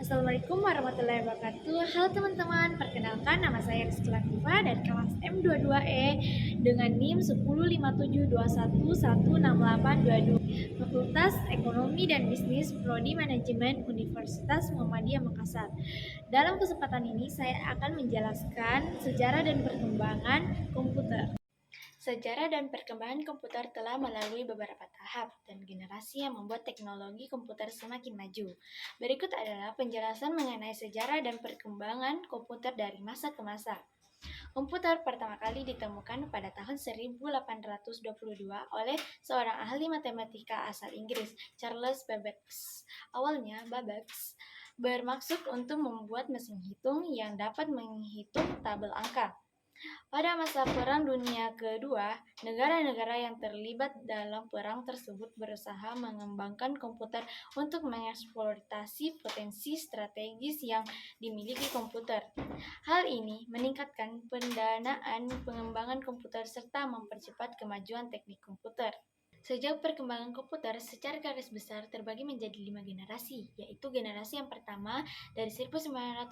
Assalamualaikum warahmatullahi wabarakatuh. Halo teman-teman, perkenalkan nama saya Rizky Latifah dari kelas M22E dengan NIM 1057211682, Fakultas Ekonomi dan Bisnis Prodi Manajemen Universitas Muhammadiyah Makassar. Dalam kesempatan ini saya akan menjelaskan sejarah dan perkembangan komputer. Sejarah dan perkembangan komputer telah melalui beberapa tahap dan generasi yang membuat teknologi komputer semakin maju. Berikut adalah penjelasan mengenai sejarah dan perkembangan komputer dari masa ke masa. Komputer pertama kali ditemukan pada tahun 1822 oleh seorang ahli matematika asal Inggris, Charles Babbage. Awalnya, Babbage bermaksud untuk membuat mesin hitung yang dapat menghitung tabel angka. Pada masa Perang Dunia Kedua, negara-negara yang terlibat dalam perang tersebut berusaha mengembangkan komputer untuk mengeksploitasi potensi strategis yang dimiliki komputer. Hal ini meningkatkan pendanaan pengembangan komputer serta mempercepat kemajuan teknik komputer. Sejak perkembangan komputer secara garis besar terbagi menjadi 5 generasi, yaitu generasi yang pertama dari 1940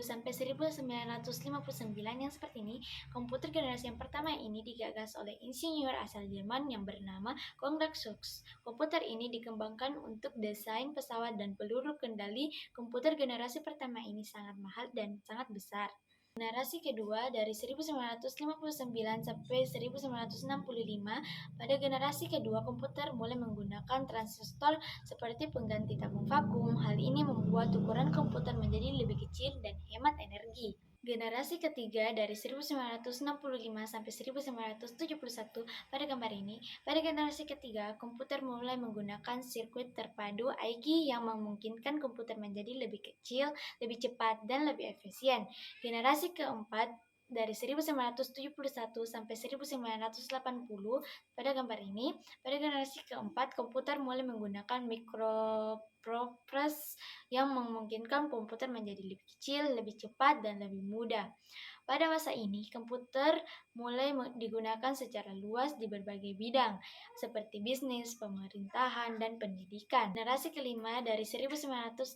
sampai 1959 yang seperti ini. Komputer generasi yang pertama ini digagas oleh insinyur asal Jerman yang bernama Konrad Zuse. Komputer ini dikembangkan untuk desain pesawat dan peluru kendali. Komputer generasi pertama ini sangat mahal dan sangat besar. Generasi kedua dari 1959 sampai 1965, pada generasi kedua komputer mulai menggunakan transistor seperti pengganti tabung vakum. Hal ini membuat ukuran komputer menjadi lebih kecil dan hemat energi. Generasi ketiga dari 1965 sampai 1971, pada gambar ini, pada generasi ketiga komputer mulai menggunakan sirkuit terpadu IG yang memungkinkan komputer menjadi lebih kecil, lebih cepat, dan lebih efisien. Generasi keempat dari 1971 sampai 1980, pada gambar ini, pada generasi keempat komputer mulai menggunakan microprocessor yang memungkinkan komputer menjadi lebih kecil, lebih cepat, dan lebih mudah. Pada masa ini, komputer mulai digunakan secara luas di berbagai bidang, seperti bisnis, pemerintahan, dan pendidikan. Generasi kelima dari 1980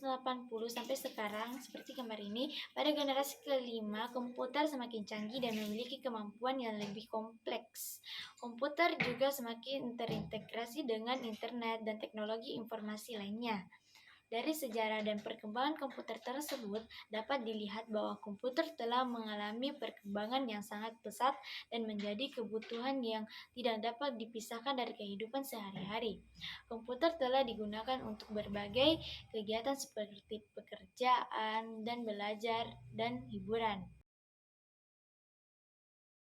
sampai sekarang, seperti gambar ini, pada generasi kelima, komputer semakin canggih dan memiliki kemampuan yang lebih kompleks. Komputer juga semakin terintegrasi dengan internet dan teknologi informasi lainnya. Dari sejarah dan perkembangan komputer tersebut, dapat dilihat bahwa komputer telah mengalami perkembangan yang sangat pesat dan menjadi kebutuhan yang tidak dapat dipisahkan dari kehidupan sehari-hari. Komputer telah digunakan untuk berbagai kegiatan seperti pekerjaan dan belajar dan hiburan.